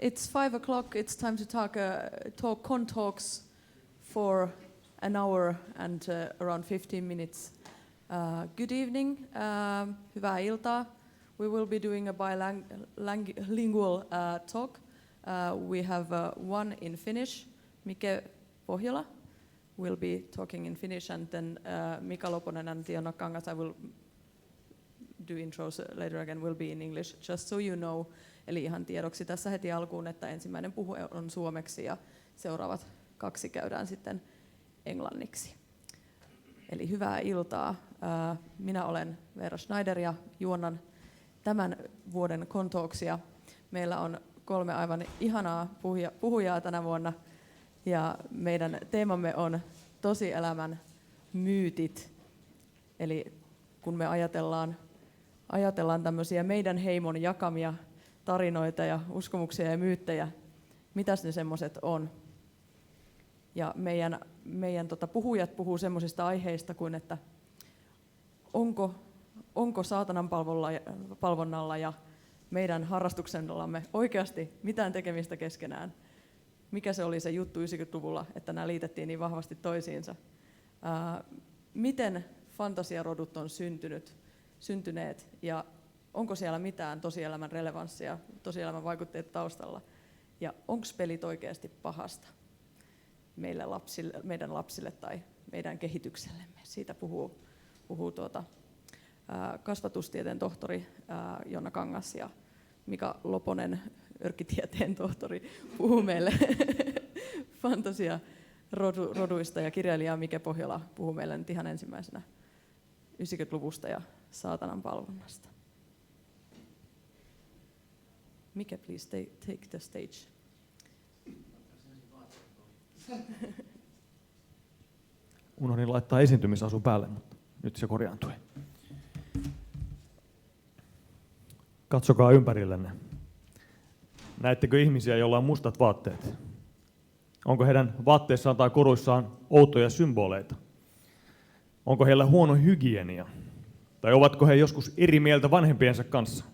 It's 5 o'clock. It's time to talk ConTalks for an hour and around 15 minutes. Good evening. Hyvää iltaa. We will be doing a bilingual talk. We have one in Finnish. Mika Pohjola will be talking in Finnish, and then Mika Loponen and Jonna Kangas, I will do intros later again, will be in English, just so you know. Eli ihan tiedoksi tässä heti alkuun, että ensimmäinen puhu on suomeksi ja seuraavat kaksi käydään sitten englanniksi. Eli hyvää iltaa. Minä olen Vera Schneider ja juonnan tämän vuoden ConTalksia. Meillä on 3 aivan ihanaa puhujaa tänä vuonna ja meidän teemamme on tosielämän myytit. Eli kun me ajatellaan tämmöisiä meidän heimon jakamia tarinoita ja uskomuksia ja myyttejä, mitäs ne semmoiset on. Ja meidän puhujat puhuu semmoisista aiheista kuin, että onko saatanan palvonnalla ja meidän harrastuksellamme oikeasti mitään tekemistä keskenään. Mikä se oli se juttu 90-luvulla, että nämä liitettiin niin vahvasti toisiinsa. Miten fantasiarodut on syntyneet ja onko siellä mitään tosielämän relevanssia, tosielämän vaikutteita taustalla ja onko pelit oikeasti pahasta meidän lapsille tai meidän kehityksellemme. Siitä puhuu kasvatustieteen tohtori Jonna Kangas ja Mika Loponen, örkkitieteen tohtori, puhuu meille fantasiaroduista ja kirjailija Mika Pohjola puhuu meille nyt ihan ensimmäisenä 90-luvusta ja saatanan palvonnasta. Mika, please take the stage. Unohdin laittaa esiintymisasun päälle, mutta nyt se korjaantui. Katsokaa ympärillenne. Näettekö ihmisiä, joilla on mustat vaatteet? Onko heidän vaatteissaan tai koruissaan outoja symboleita? Onko heillä huono hygienia? Tai ovatko he joskus eri mieltä vanhempiensa kanssa?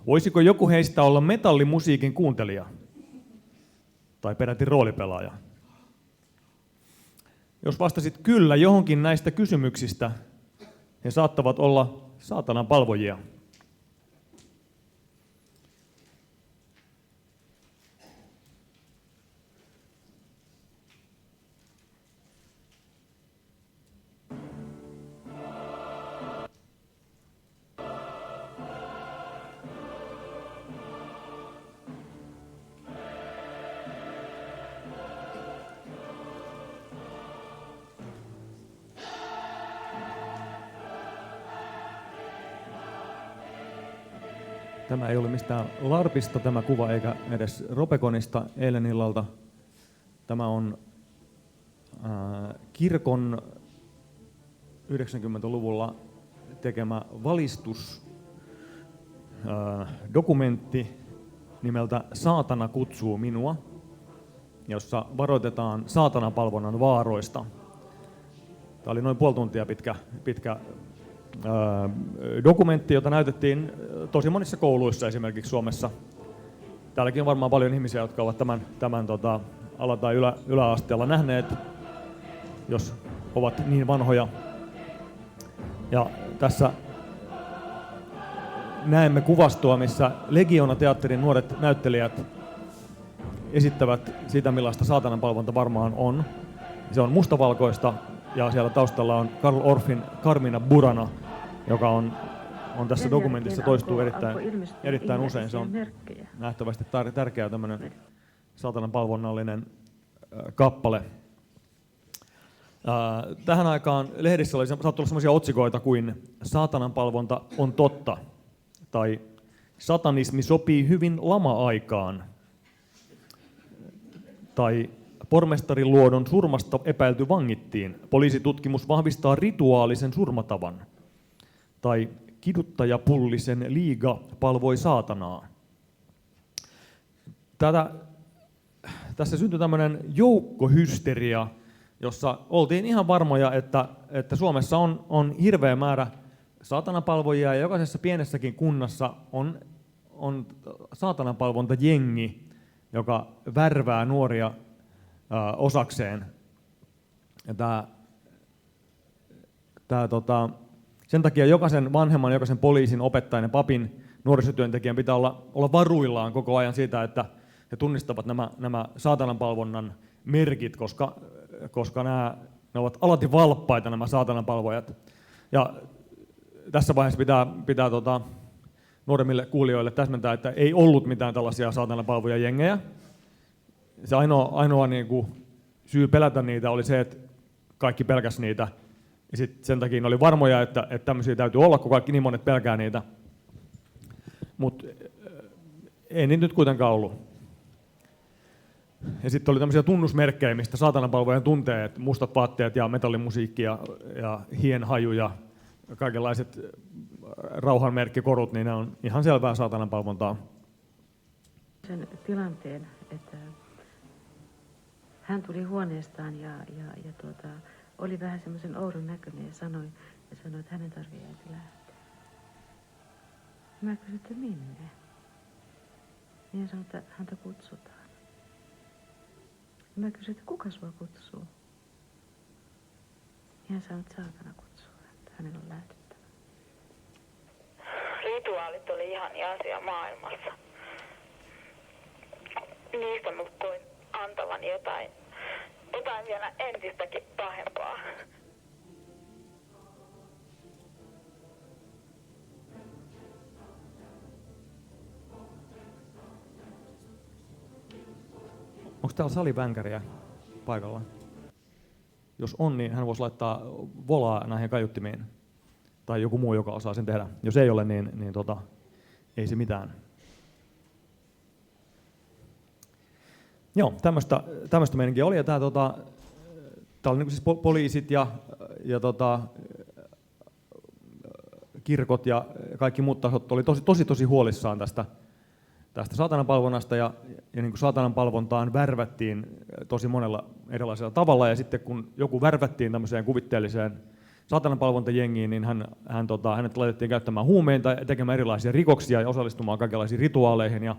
Voisiko joku heistä olla metallimusiikin kuuntelija? Tai peräti roolipelaaja? Jos vastasit kyllä johonkin näistä kysymyksistä, he saattavat olla saatanan palvojia. Tämä ei ole mistään LARPista tämä kuva, eikä edes Ropeconista eilen illalta. Tämä on kirkon 90-luvulla tekemä valistusdokumentti nimeltä Saatana kutsuu minua, jossa varoitetaan saatanapalvonnan vaaroista. Tämä oli noin 5 tuntia pitkä dokumentti, jota näytettiin tosi monissa kouluissa esimerkiksi Suomessa. Täälläkin on varmaan paljon ihmisiä, jotka ovat tämän ala- tai yläasteella nähneet, jos ovat niin vanhoja. Ja tässä näemme kuvastoa, missä Legioona-teatterin nuoret näyttelijät esittävät sitä, millaista saatananpalvonta varmaan on. Se on mustavalkoista ja siellä taustalla on Karl Orffin Carmina Burana, joka on tässä dokumentissa toistuu erittäin usein. Se on nähtävästi tärkeä tämmöinen saatanan palvonnallinen kappale. Tähän aikaan lehdissä saattoi olla sellaisia otsikoita kuin saatanan palvonta on totta tai satanismi sopii hyvin lama-aikaan tai pormestarin luodon surmasta epäilty vangittiin. Poliisitutkimus vahvistaa rituaalisen surmatavan. Tai kiduttajapullisen liiga palvoi saatanaa. Tässä syntyi tämmöinen joukkohysteria, jossa oltiin ihan varmoja, että Suomessa on hirveä määrä saatanapalvojia ja jokaisessa pienessäkin kunnassa on saatananpalvontajengi, joka värvää nuoria osakseen. Ja sen takia jokaisen vanhemman, jokaisen poliisin, opettajan ja papin, nuorisotyöntekijän pitää olla varuillaan koko ajan siitä, että he tunnistavat nämä saatananpalvonnan merkit, koska ne ovat alati valppaita nämä saatananpalvojat. Ja tässä vaiheessa pitää nuoremmille kuulijoille täsmentää, että ei ollut mitään tällaisia saatananpalvojajengejä. Se ainoa niin kuin syy pelätä niitä oli se, että kaikki pelkäs niitä. Ja sen takia ne oli varmoja, että tämmöisiä täytyy olla, kun kaikki niin monet pelkää niitä. Mutta ei niitä nyt kuitenkaan ollut. Ja sitten oli tämmöisiä tunnusmerkkejä, mistä saatananpalvojan tuntee, että mustat vaatteet ja metallimusiikki ja hienhaju ja kaikenlaiset rauhanmerkkikorut, niin ne on ihan selvää saatananpalvontaa. Sen tilanteen, että hän tuli huoneestaan ja oli vähän semmoisen oudon näköinen ja sanoi, että hänen tarvitsee äiti lähteä. Mä kysyin, että minne? Niin hän sanoi, että häntä kutsutaan. Mä kysyin, että kuka sua kutsuu? Ja hän sanoi, että saatana kutsuu, että hänellä on lähdettävä. Rituaalit oli ihania asia maailmassa. Niistä mä koin antavani jotain vielä entistäkin pahempaa. Onko täällä salivänkäriä paikalla? Jos on, niin hän voisi laittaa volaa näihin kaiuttimiin. Tai joku muu, joka osaa sen tehdä. Jos ei ole, niin ei se mitään. Joo, tämmöistä meininkiä oli. Ja tää oli niin siis poliisit ja kirkot ja kaikki muut tahot oli tosi huolissaan tästä saatananpalvonnasta ja niin kuin saatananpalvontaan värvättiin tosi monella erilaisella tavalla, ja sitten kun joku värvättiin tämmöiseen kuvitteelliseen saatananpalvontajengiin, niin hänet laitettiin käyttämään huumeita ja tekemään erilaisia rikoksia ja osallistumaan kaikenlaisiin rituaaleihin ja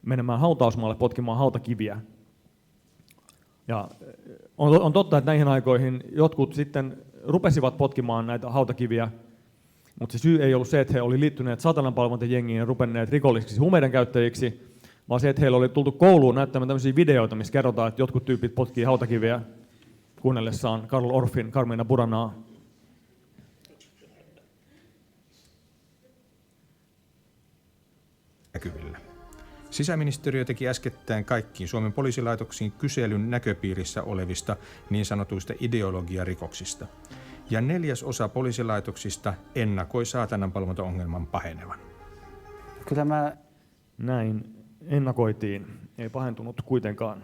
menemään hautausmaalle potkimaan hautakiviä. Ja on totta, että näihin aikoihin jotkut sitten rupesivat potkimaan näitä hautakiviä, mutta se syy ei ollut se, että he olivat liittyneet saatananpalvontajengiin ja rupenneet rikollisiksi huumeiden käyttäjiksi, vaan se, että heillä oli tultu kouluun näyttämään tämmöisiä videoita, missä kerrotaan, että jotkut tyypit potkii hautakiviä kuunnellessaan Karl Orffin Carmina Buranaa. Näkyvillä. Sisäministeriö teki äskettäin kaikkiin Suomen poliisilaitoksiin kyselyn näköpiirissä olevista niin sanotuista ideologiarikoksista. Ja 1/4 poliisilaitoksista ennakoi saatananpalvontaongelman pahenevan. Kyllä näin ennakoitiin, ei pahentunut kuitenkaan.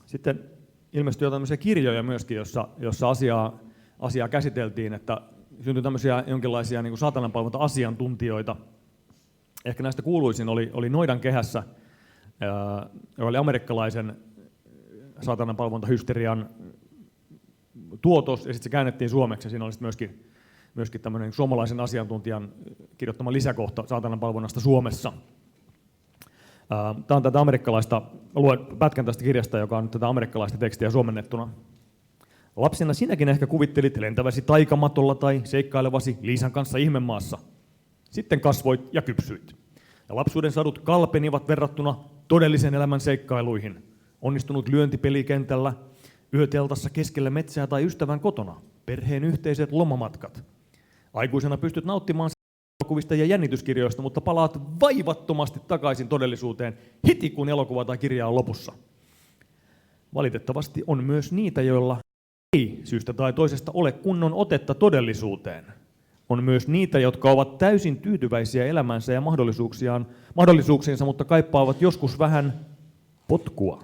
Sitten ilmestyi jo tämmöisiä kirjoja myöskin, jossa asiaa käsiteltiin, että syntyi tämmöisiä jonkinlaisia niin kuin saatananpalvonta-asiantuntijoita. Ehkä näistä kuuluisin oli Noidan kehässä, joka oli amerikkalaisen saatananpalvontahysterian tuotos, ja sitten se käännettiin suomeksi, ja siinä oli myöskin tämmöinen suomalaisen asiantuntijan kirjoittama lisäkohta saatananpalvonnasta Suomessa. Tämä on tätä amerikkalaista, luen pätkän tästä kirjasta, joka on nyt tätä amerikkalaista tekstiä suomennettuna. Lapsena sinäkin ehkä kuvittelit lentäväsi taikamatolla tai seikkailevasi Liisan kanssa ihmemaassa. Sitten kasvoit ja kypsyit. Ja lapsuuden sadut kalpenivat verrattuna todellisen elämän seikkailuihin. Onnistunut lyöntipelikentällä, yöteltassa keskellä metsää tai ystävän kotona, perheen yhteiset lomamatkat. Aikuisena pystyt nauttimaan elokuvista ja jännityskirjoista, mutta palaat vaivattomasti takaisin todellisuuteen heti kun elokuva tai kirja on lopussa. Valitettavasti on myös niitä, joilla ei syystä tai toisesta ole kunnon otetta todellisuuteen. On myös niitä, jotka ovat täysin tyytyväisiä elämänsä ja mahdollisuuksiinsa, mutta kaipaavat joskus vähän potkua,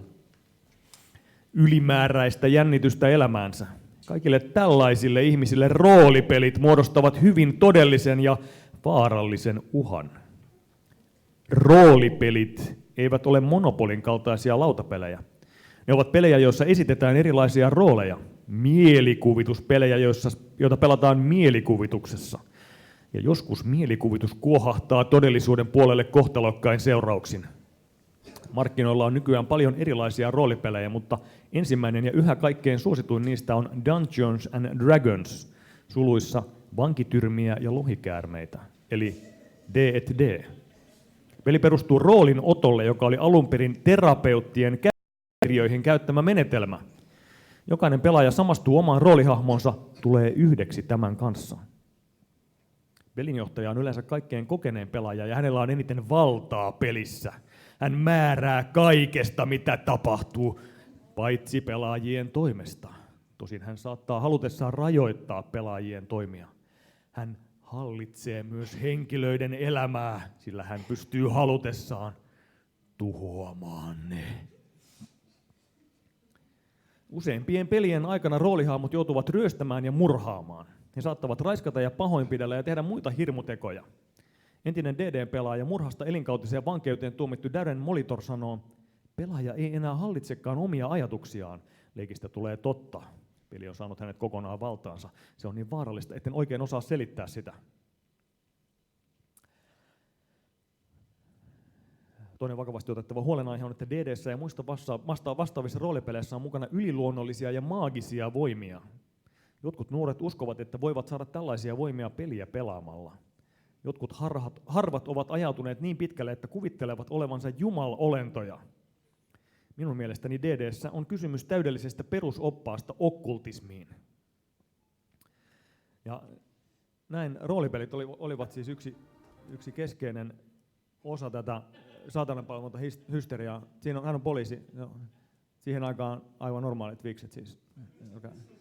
ylimääräistä jännitystä elämäänsä. Kaikille tällaisille ihmisille roolipelit muodostavat hyvin todellisen ja vaarallisen uhan. Roolipelit eivät ole Monopolin kaltaisia lautapelejä. Ne ovat pelejä, joissa esitetään erilaisia rooleja. Mielikuvituspelejä, joita pelataan mielikuvituksessa. Ja joskus mielikuvitus kuohahtaa todellisuuden puolelle kohtalokkain seurauksin. Markkinoilla on nykyään paljon erilaisia roolipelejä, mutta ensimmäinen ja yhä kaikkein suosituin niistä on Dungeons and Dragons, suluissa vankityrmiä ja lohikäärmeitä, eli D&D. Peli perustuu roolinotolle, joka oli alun perin terapeuttien kirjoihin käyttämä menetelmä. Jokainen pelaaja samastuu omaan roolihahmonsa, tulee yhdeksi tämän kanssa. Pelinjohtaja on yleensä kaikkein kokeneen pelaaja ja hänellä on eniten valtaa pelissä. Hän määrää kaikesta, mitä tapahtuu, paitsi pelaajien toimesta. Tosin hän saattaa halutessaan rajoittaa pelaajien toimia. Hän hallitsee myös henkilöiden elämää, sillä hän pystyy halutessaan tuhoamaan ne. Useimpien pelien aikana roolihahmot joutuvat ryöstämään ja murhaamaan. He saattavat raiskata ja pahoinpidellä ja tehdä muita hirmutekoja. Entinen DD-pelaaja murhasta elinkautiseen vankeuteen tuomittu Darren Molitor sanoo, pelaaja ei enää hallitsekaan omia ajatuksiaan. Leikistä tulee totta. Peli on saanut hänet kokonaan valtaansa. Se on niin vaarallista, etten oikein osaa selittää sitä. Toinen vakavasti otettava huolenaihe on, että DD:ssä ja muista vastaavissa roolipeleissä on mukana yliluonnollisia ja maagisia voimia. Jotkut nuoret uskovat, että voivat saada tällaisia voimia peliä pelaamalla. Jotkut harvat ovat ajautuneet niin pitkälle, että kuvittelevat olevansa jumalolentoja. Minun mielestäni DD:ssä on kysymys täydellisestä perusoppaasta okkultismiin. Ja näin roolipelit olivat siis yksi keskeinen osa tätä saatananpalvonta-hysteriaa. Hän on poliisi. Siihen aikaan aivan normaalit vikset siis.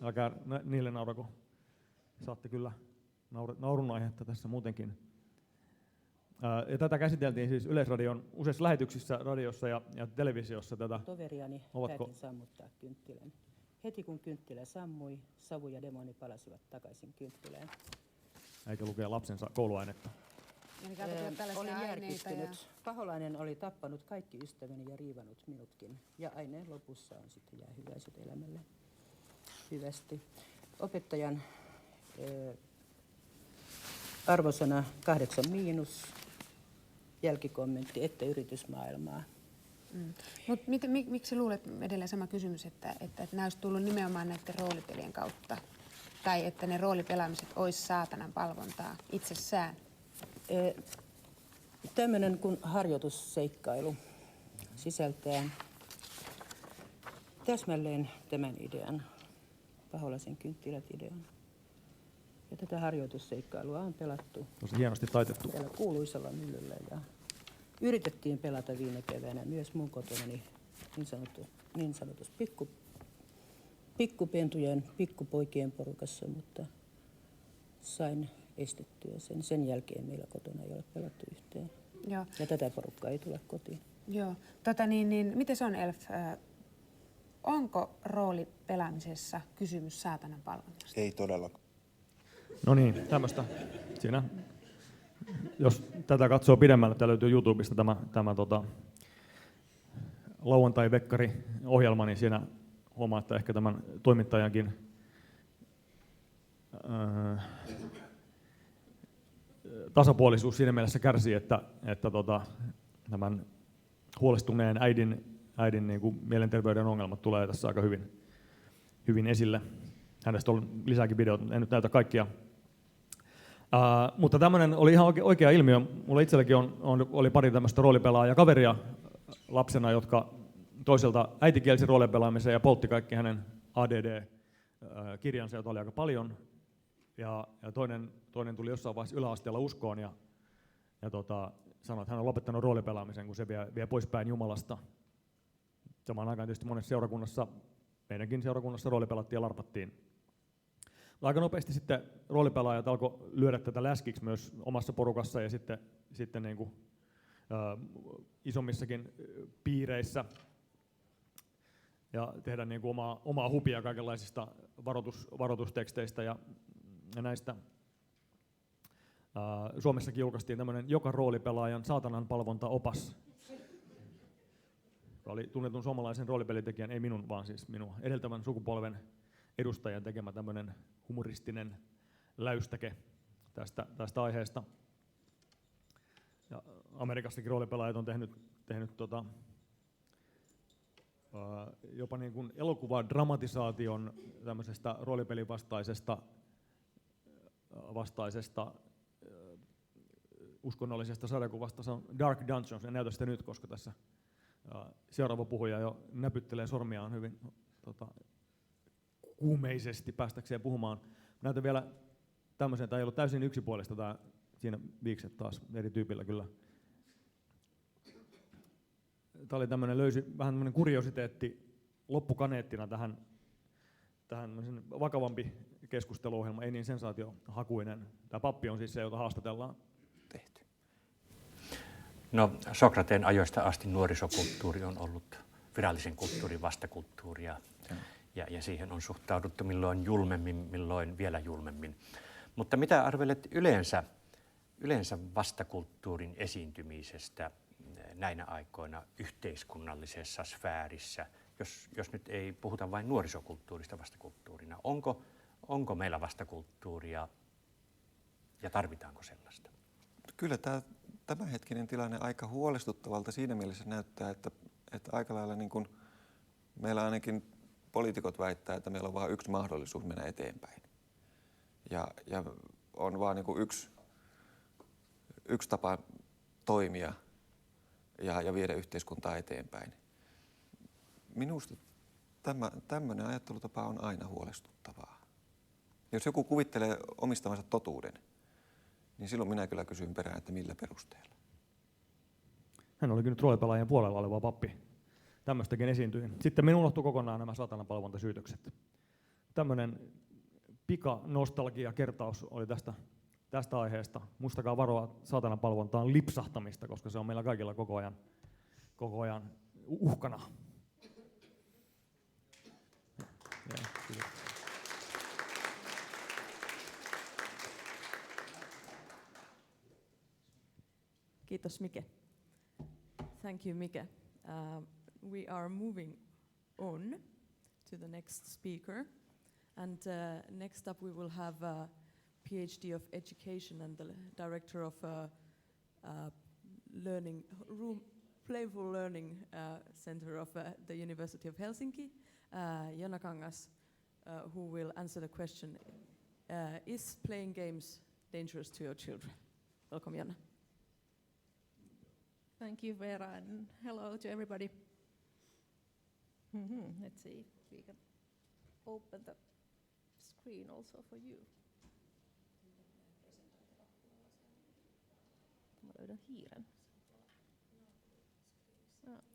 Älkää niille naurako. Saatte kyllä naurun aihetta tässä muutenkin. Ja tätä käsiteltiin siis Yleisradion useissa lähetyksissä radiossa ja televisiossa. Toveriani päätin sammuttaa kynttilän. Heti kun kynttilä sammui, savu ja demoni palasivat takaisin kynttilään. Eikä lukea lapsensa kouluainetta. Olin järkyttynyt. Paholainen oli tappanut kaikki ystäväni ja riivannut minutkin. Ja aineen lopussa on sitten jäähyväiset elämälle. Hyvästi. Opettajan arvosana 8-. Jälkikommentti, että yritysmaailmaa. Mutta miksi luulet, edelleen sama kysymys, että nämä olisi tullut nimenomaan näiden roolipelien kautta? Tai että ne roolipelaamiset olisi saatanan palvontaa itsessään? Tämmöinen kuin harjoitusseikkailu sisältää täsmälleen tämän idean, Paholaisen kynttilät-idean. Ja tätä harjoitusseikkailua on pelattu. Tosi hienosti taitettu. Täällä kuuluisalla myllyllä ja yritettiin pelata viime keväänä myös mun kotonani niin sanotus pikkupentujen, pikkupoikien porukassa, mutta sain estettyä sen. Sen jälkeen meillä kotona ei ole pelattu yhteen. Joo. Ja tätä porukkaa ei tule kotiin. Joo. Miten se on, Elf? Onko roolipelaamisessa kysymys saatanan palvonnasta? Ei todellakaan. No niin, tämmöistä. Siinä, jos tätä katsoo pidemmälle, tää löytyy YouTubesta tämä lauantai-vekkari-ohjelma, niin siinä huomaa, että ehkä tämän toimittajankin tasapuolisuus siinä mielessä kärsii, että tämän huolestuneen äidin niin kuin mielenterveyden ongelmat tulee tässä aika hyvin esille. Hänestä on lisääkin videoita, en nyt näytä kaikkia. Mutta tämmöinen oli ihan oikea ilmiö. Mulla itselläkin oli pari tämmöistä roolipelaajakaveria lapsena, jotka toiselta äiti kielsi roolipelaamiseen ja poltti kaikki hänen ADD-kirjansa, joita oli aika paljon. Ja toinen tuli jossain vaiheessa yläasteella uskoon ja sanoi, että hän on lopettanut roolipelaamisen, kun se vie poispäin Jumalasta. Samaan aikaan tietysti monessa seurakunnassa, meidänkin seurakunnassa roolipelattiin ja larpattiin. Aika nopeasti sitten roolipelaajat alkoi lyödä tätä läskiksi myös omassa porukassa ja sitten niin kuin, isommissakin piireissä ja tehdä niin kuin omaa hupia kaikenlaisista varoitusteksteistä ja näistä. Suomessakin julkaistiin tämmöinen joka roolipelaajan saatanan palvontaopas, joka oli tunnetun suomalaisen roolipelitekijän, ei minun, vaan siis minun edeltävän sukupolven edustajan tekemä tämmöinen humoristinen läystäke tästä aiheesta. Ja Amerikassakin roolipelaajat on tehnyt jopa niin kuin elokuvadramatisaation tämmöisestä roolipelin vastaisesta uskonnollisesta sarjakuvasta. Se on Dark Dungeons, en näytä sitä nyt, koska tässä seuraava puhuja jo näpyttelee sormiaan hyvin kuumeisesti päästäkseen puhumaan. Näytän vielä tämmöisen, tämä ei ollut täysin yksipuolista, tämä, siinä viikset taas eri tyypillä kyllä. Tämä oli tämmöinen vähän tämmöinen kuriositeetti loppukaneettina tähän vakavampi keskusteluohjelma, ei niin sensaatiohakuinen. Tämä pappi on siis se, jota haastatellaan. Tehty. No, Sokrateen ajoista asti nuorisokulttuuri on ollut virallisen kulttuurin vastakulttuuria ja siihen on suhtauduttu milloin julmemmin, milloin vielä julmemmin. Mutta mitä arvelet yleensä vastakulttuurin esiintymisestä näinä aikoina yhteiskunnallisessa sfäärissä, jos nyt ei puhuta vain nuorisokulttuurista vastakulttuurina? Onko meillä vastakulttuuria ja tarvitaanko sellaista? Kyllä tämä tämänhetkinen tilanne aika huolestuttavalta siinä mielessä näyttää, että aika lailla niin kuin meillä ainakin poliitikot väittää, että meillä on vain yksi mahdollisuus mennä eteenpäin. Ja on vain niin kuin yksi tapa toimia ja viedä yhteiskuntaa eteenpäin. Minusta tämmöinen ajattelutapa on aina huolestuttavaa. Jos joku kuvittelee omistavansa totuuden, niin silloin minä kyllä kysyn perään, että millä perusteella. Hän olikin nyt roolipelaajien puolella oleva pappi. Tämmöistäkin esiintyi. Sitten minun unohtui kokonaan nämä satananpalvontasyytökset. Tämmöinen pika-nostalgia-kertaus oli tästä aiheesta. Muistakaa varoa saatananpalvontaan lipsahtamista, koska se on meillä kaikilla koko ajan uhkana. Kiitos Mike. Thank you Mike. We are moving on to the next speaker. And next up we will have a PhD of Education and the Director of Playful Learning Center of the University of Helsinki, Jonna Kangas, who will answer the question, is playing games dangerous to your children? Welcome, Jonna. Thank you, Vera, and hello to everybody. Let's see if we can open the screen also for you. Mä löydän hiiren.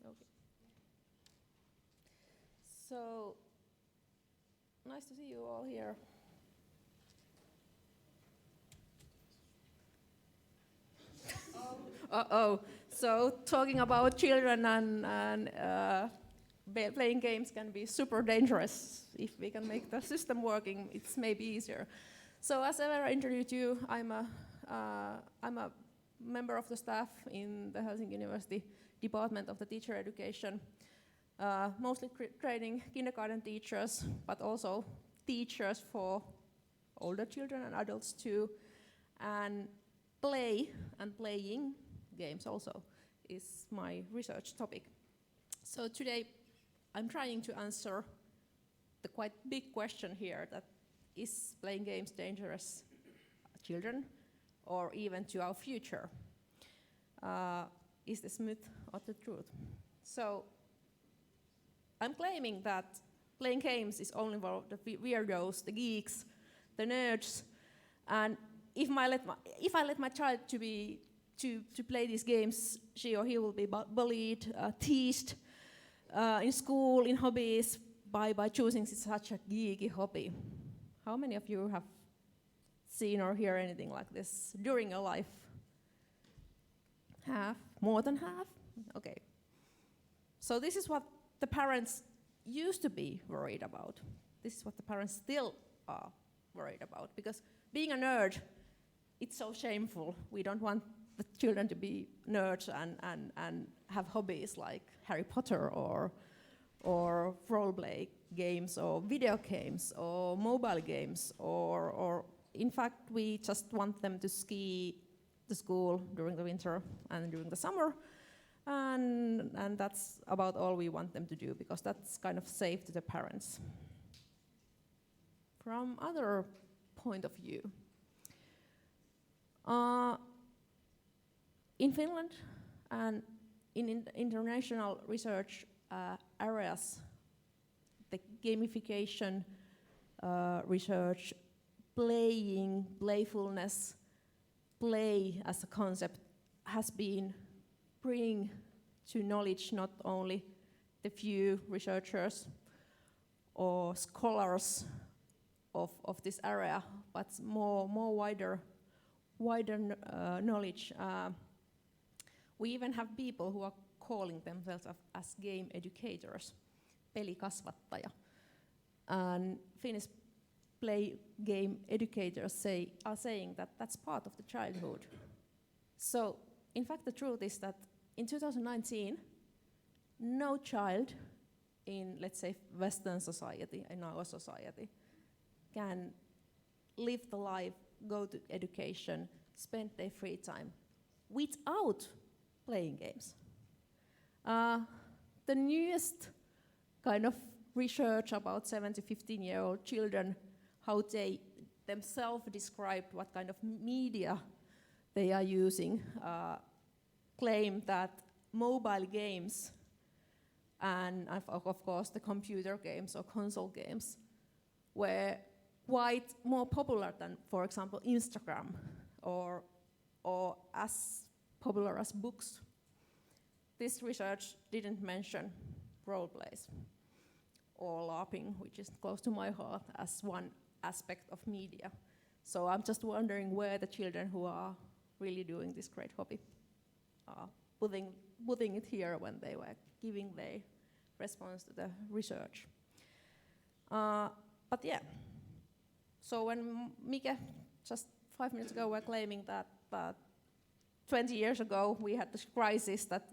Okay. So, nice to see you all here. So talking about children and playing games can be super dangerous. If we can make the system working, it's maybe easier. So as Vera introduced you, I'm a member of the staff in the Helsinki University Department of the Teacher Education, mostly training kindergarten teachers, but also teachers for older children and adults too. And playing games also is my research topic. So today I'm trying to answer the quite big question here, that is playing games dangerous to children or even to our future? Is this myth or the truth? So I'm claiming that playing games is only for the weirdos, the geeks, the nerds, and if I let my child to play these games, she or he will be bullied, teased in school, in hobbies, by choosing such a geeky hobby. How many of you have seen or hear anything like this during your life? Half? More than half? Okay. So this is what the parents used to be worried about. This is what the parents still are worried about, because being a nerd, it's so shameful. We don't want the children to be nerds and have hobbies like Harry Potter or role-play games or video games or mobile games or in fact, we just want them to ski to school during the winter and during the summer. And that's about all we want them to do, because that's kind of safe to the parents. From other point of view, in Finland and in international research areas, the gamification research, playfulness, play as a concept has been bring to knowledge not only the few researchers or scholars of this area, but more wider knowledge. We even have people who are calling themselves as game educators, pelikasvattaja. And Finnish play game educators are saying that that's part of the childhood. So, in fact, the truth is that in 2019, no child in, let's say, Western society, in our society, can live the life, go to education, spend their free time without playing games. The newest kind of research about 7 to 15-year-old children, how they themselves described what kind of media they are using, claim that mobile games and of course the computer games or console games were quite more popular than, for example, Instagram or as popular as books. This research didn't mention role plays or LARPing, which is close to my heart, as one aspect of media. So I'm just wondering where the children who are really doing this great hobby are putting it here when they were giving their response to the research. But yeah, so when Mika just 5 minutes ago were claiming that 20 years ago we had this crisis that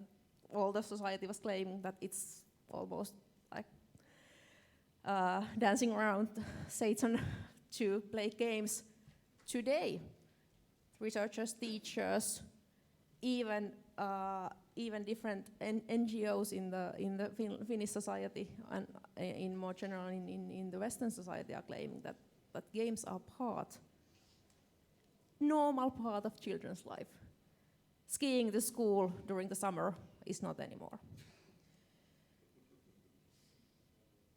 all the society was claiming that it's almost like dancing around Satan to play games. Today, researchers, teachers, even different NGOs in the Finnish society and in more general in the Western society are claiming that games are normal part of children's life. Skiing to school during the summer is not anymore.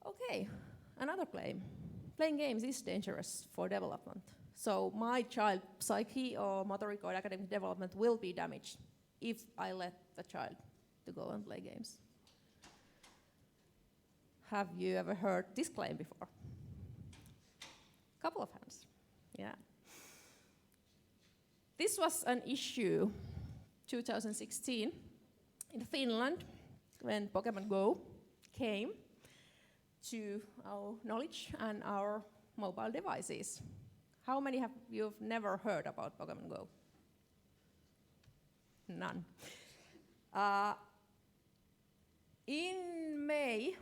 Okay, another claim. Playing games is dangerous for development. So my child's psyche or motoric or academic development will be damaged if I let the child to go and play games. Have you ever heard this claim before? Couple of hands. Yeah. This was an issue 2016 in Finland when Pokemon Go came to our knowledge and our mobile devices. How many have you never heard about Pokemon Go? None. In May,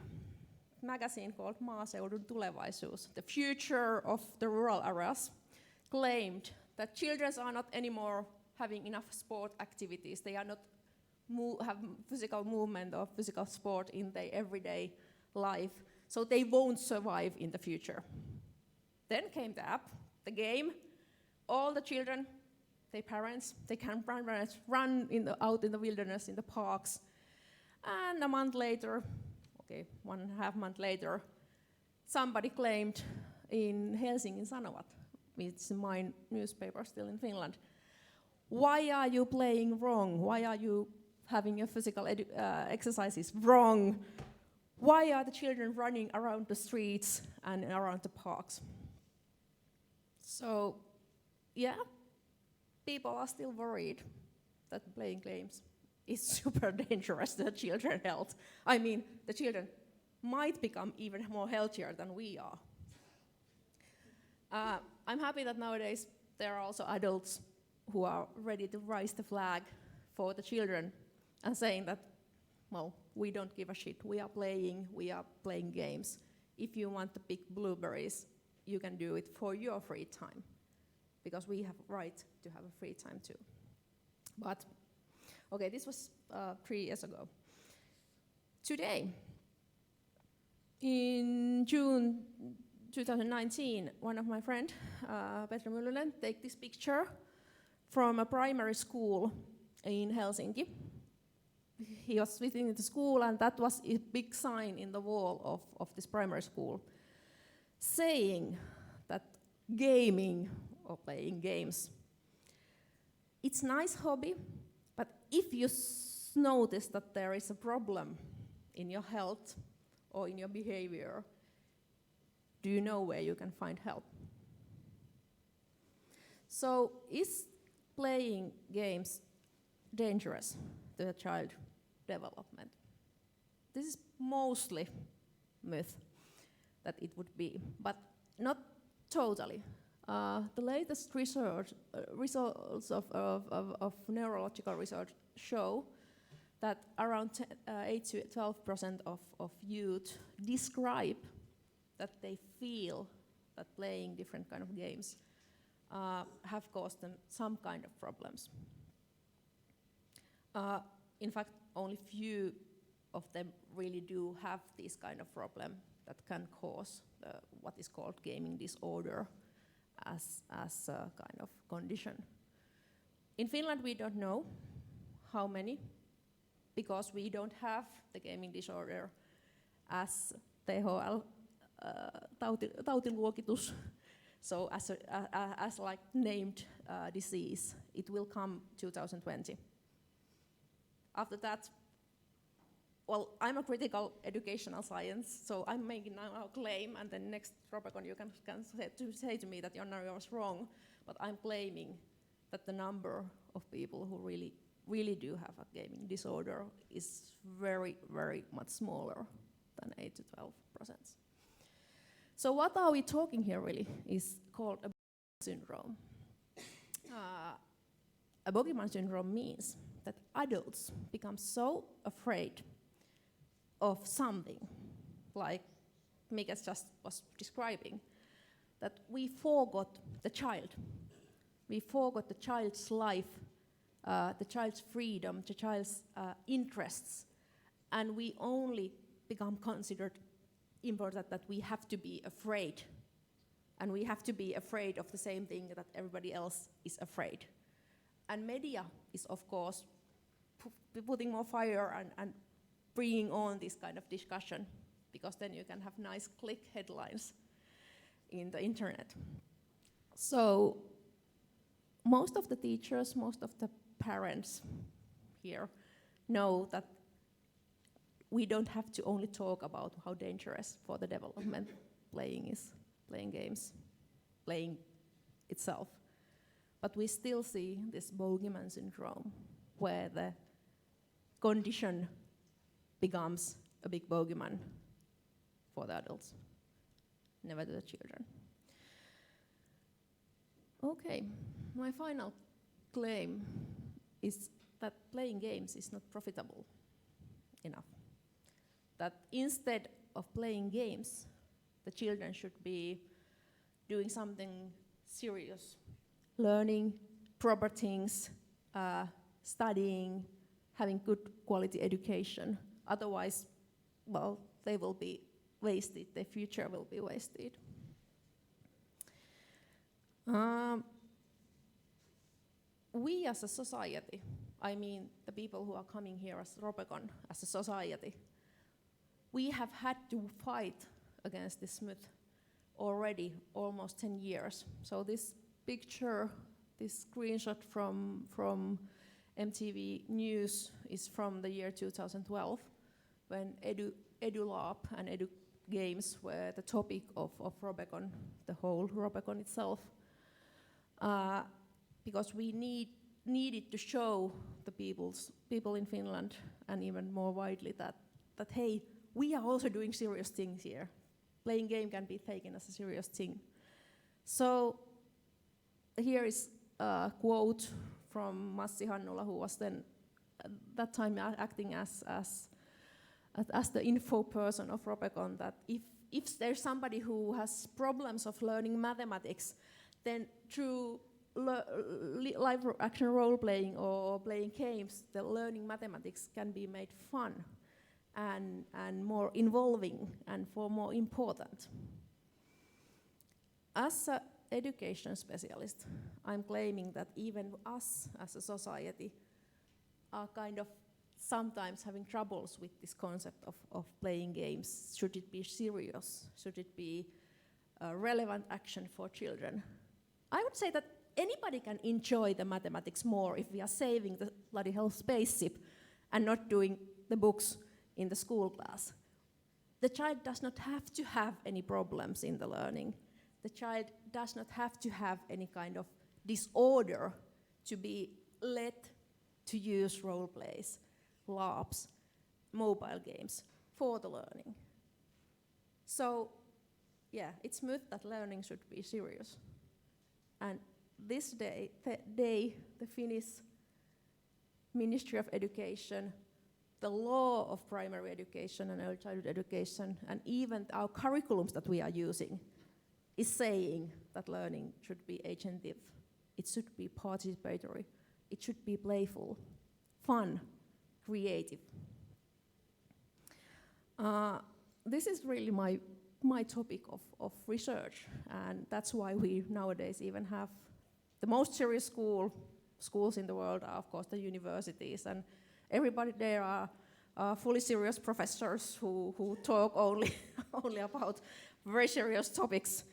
magazine called Maaseudun Tulevaisuus, the future of the rural areas, claimed that children are not anymore having enough sport activities. They are not have physical movement or physical sport in their everyday life, so they won't survive in the future. Then came the app, the game. All the children, their parents, they can run out in the wilderness, in the parks. And a month later, 1.5 months later, somebody claimed in Helsingin Sanomat, which is my newspaper still in Finland, why are you playing wrong? Why are you having your physical exercises wrong? Why are the children running around the streets and around the parks? So, yeah, people are still worried that playing games is super dangerous to the children's health. I mean, the children might become even more healthier than we are. I'm happy that nowadays there are also adults who are ready to raise the flag for the children and saying that, well, we don't give a shit. We are playing games. If you want to pick blueberries, you can do it for your free time. because we have right to have a free time too. But, okay, this was 3 years ago. Today, in June 2019, one of my friends, Petra Myllynen, take this picture from a primary school in Helsinki. He was visiting the school, and that was a big sign in the wall of this primary school saying that gaming or playing games, it's nice hobby, but if you notice that there is a problem in your health or in your behavior, do you know where you can find help? So is playing games dangerous to the child development? This is mostly myth that it would be, but not totally. The latest research, results of neurological research show that around 8 to 12% of youth describe that they feel that playing different kind of games have caused them some kind of problems. In fact, only few of them really do have this kind of problem that can cause what is called gaming disorder as a kind of condition. In Finland, we don't know how many, because we don't have the gaming disorder as THL tautiluokitus, so as like named disease. It will come 2020. After that, well, I'm a critical educational science, so I'm making now a claim, and then next Ropecon you can say to me that Jonna was wrong, but I'm claiming that the number of people who really do have a gaming disorder is very, very much smaller than 8 to 12%. So what are we talking here really is called a Boogeyman syndrome. A Boogeyman syndrome means that adults become so afraid of something, like Mika just was describing, that we forgot the child. We forgot the child's life, the child's freedom, the child's interests, and we only become considered important that we have to be afraid, and we have to be afraid of the same thing that everybody else is afraid. And media is, of course, putting more fire and bringing on this kind of discussion, because then you can have nice click headlines in the internet. So most of the teachers, most of the parents here know that we don't have to only talk about how dangerous for the development playing is, playing games, playing itself. But we still see this Boogeyman syndrome, where the condition becomes a big bogeyman for the adults, never to the children. Okay, my final claim is that playing games is not profitable enough. That instead of playing games, the children should be doing something serious, learning proper things, studying, having good quality education. Otherwise, well, they will be wasted, their future will be wasted. We as a society, I mean the people who are coming here as Ropecon, as a society, we have had to fight against this myth already almost 10 years. So this picture, this screenshot from MTV News is from the year 2012, when EduLab and Edu Games were the topic of Ropecon, the whole Ropecon itself. Because we needed to show the people in Finland, and even more widely, that hey, we are also doing serious things here. Playing game can be taken as a serious thing. So here is a quote from Massi Hannula, who was then at that time acting as the info person of Ropecon, that if there's somebody who has problems of learning mathematics, then through live action role playing or playing games, the learning mathematics can be made fun and more involving and more important. As an education specialist, I'm claiming that even us as a society are kind of sometimes having troubles with this concept of playing games. Should it be serious? Should it be a relevant action for children? I would say that anybody can enjoy the mathematics more if we are saving the bloody hell spaceship and not doing the books in the school class. The child does not have to have any problems in the learning. The child does not have to have any kind of disorder to be led to use role plays, LARPs, mobile games for the learning. So, yeah, it's myth that learning should be serious. And this day, the Finnish Ministry of Education, the law of primary education and early childhood education, and even our curriculums that we are using, is saying that learning should be agentive, it should be participatory, it should be playful, fun, creative. This is really my topic of research, and that's why we nowadays even have the most serious schools in the world are, of course, the universities, and everybody there are fully serious professors who talk only about very serious topics.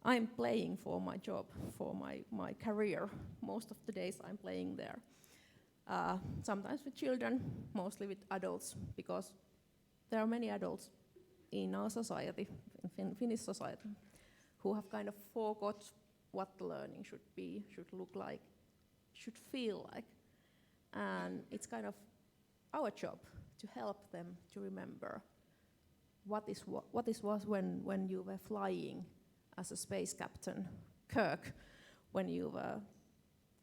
I'm playing for my job, for my career. Most of the days I'm playing there. Sometimes with children, mostly with adults, because there are many adults in our society, in Finnish society, who have kind of forgot what the learning should be, should look like, should feel like. And it's kind of our job to help them to remember what was when you were flying as a space captain, Kirk, when you were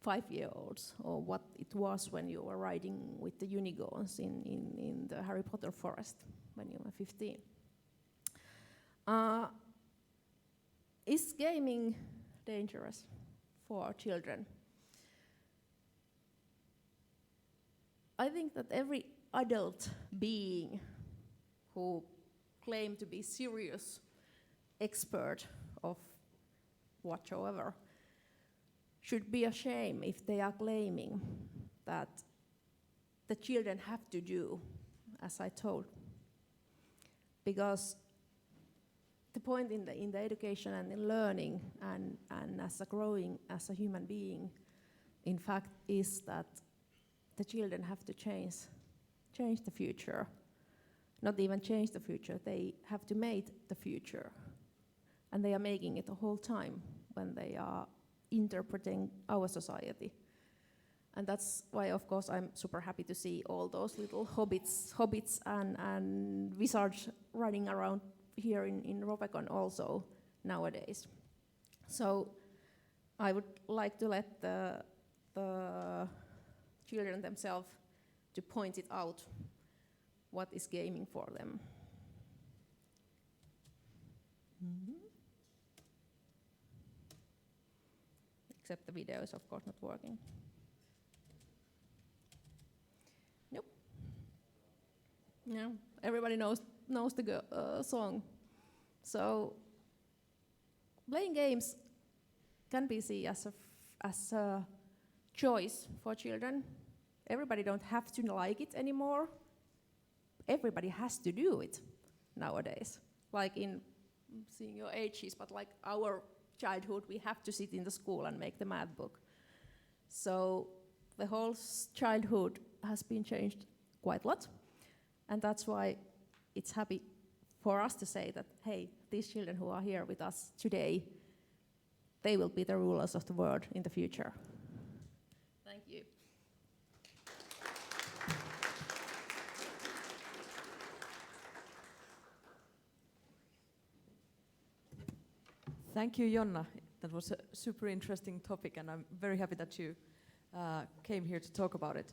5-year-olds, or what it was when you were riding with the unicorns in the Harry Potter forest when you were 15. Is gaming dangerous for children? I think that every adult being who claim to be serious expert of whatsoever should be ashamed if they are claiming that the children have to do as I told. Because the point in the education and in learning and as a growing as a human being, in fact, is that the children have to change the future. Not even change the future, they have to make the future. And they are making it the whole time when they are interpreting our society. And that's why, of course, I'm super happy to see all those little hobbits and wizards running around here in Ropecon also nowadays. So I would like to let the children themselves to point it out, what is gaming for them. Mm-hmm. Except the video is, of course, not working. Nope. No, everybody knows the song. So playing games can be seen as a choice for children. Everybody don't have to like it anymore. Everybody has to do it nowadays. Like in seeing your ages, but like our childhood, we have to sit in the school and make the math book. So the whole childhood has been changed quite a lot. And that's why it's happy for us to say that, hey, these children who are here with us today, they will be the rulers of the world in the future. Thank you. Thank you, Jonna. That was a super interesting topic, and I'm very happy that you came here to talk about it.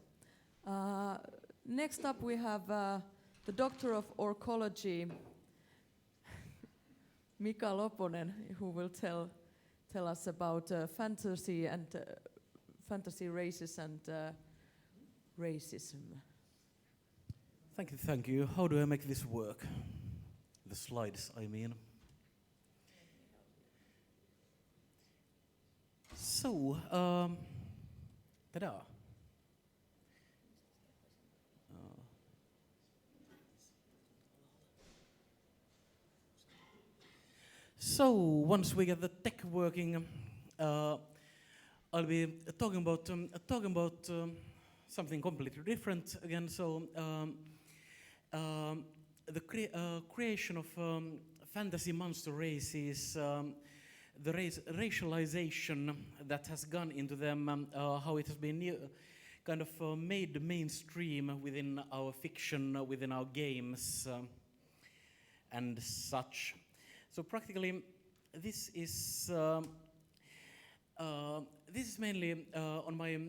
Next up, we have the Doctor of Orcology, Mika Loponen, who will tell tell us about fantasy and fantasy races and racism. Thank you. How do I make this work? The slides, I mean. So, ta-da. So once we get the tech working, I'll be talking about something completely different again. So the creation of fantasy monster races, the racialization that has gone into them, how it has been kind of made mainstream within our fiction, within our games, and such. So practically, this is mainly on my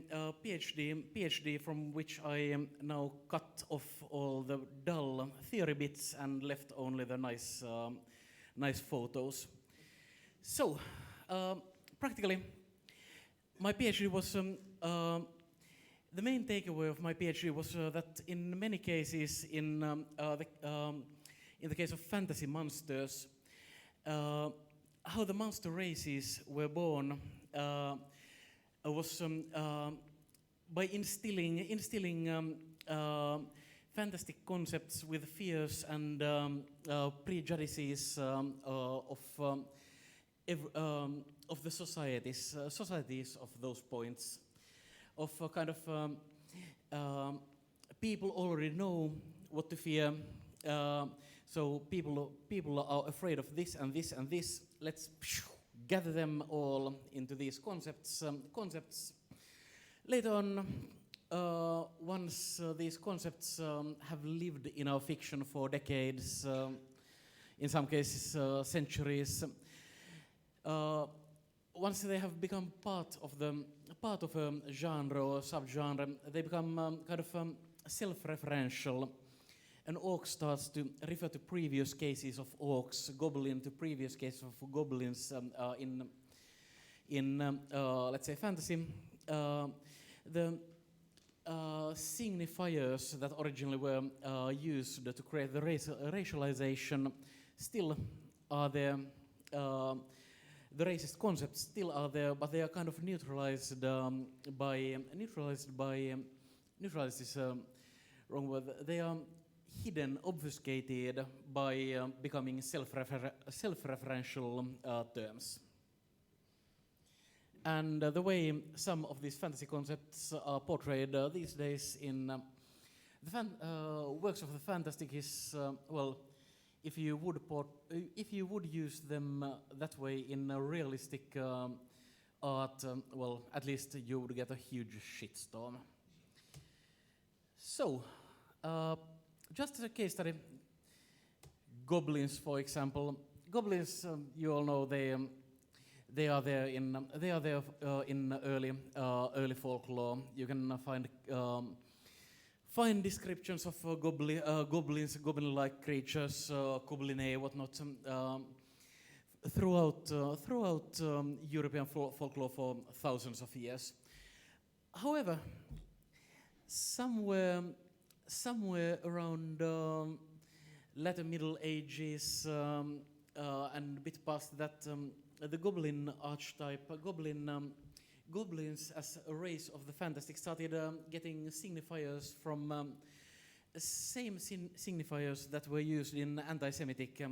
PhD, from which I now cut off all the dull theory bits and left only the nice photos. So practically, my PhD was the main takeaway of my PhD was that in many cases, in the case of fantasy monsters, how the monster races were born was by instilling fantastic concepts with fears and prejudices of the societies of those points, of kind of people already know what to fear. So people are afraid of this and this and this. Let's gather them all into these concepts. Later on, once these concepts have lived in our fiction for decades, in some cases centuries, once they have become part of a genre or subgenre, they become kind of self-referential. An orc starts to refer to previous cases of orcs, goblin to previous cases of goblins in let's say fantasy. The signifiers that originally were used to create the racialization still are there. The racist concepts still are there, but they are kind of neutralized by neutralized is wrong word. They are hidden, obfuscated by becoming self-referential terms. And the way some of these fantasy concepts are portrayed these days in the works of the fantastic is, well, if you would use them that way in a realistic art, well, at least you would get a huge shitstorm. So, just as a case study, goblins, for example. Goblins, you all know they are there in early folklore. You can find descriptions of goblins, goblin-like creatures, goblinae, whatnot, throughout European folklore for thousands of years. However, somewhere around latter Middle Ages and a bit past that, the goblin archetype, goblins as a race of the fantastic started getting signifiers from same signifiers that were used in anti-Semitic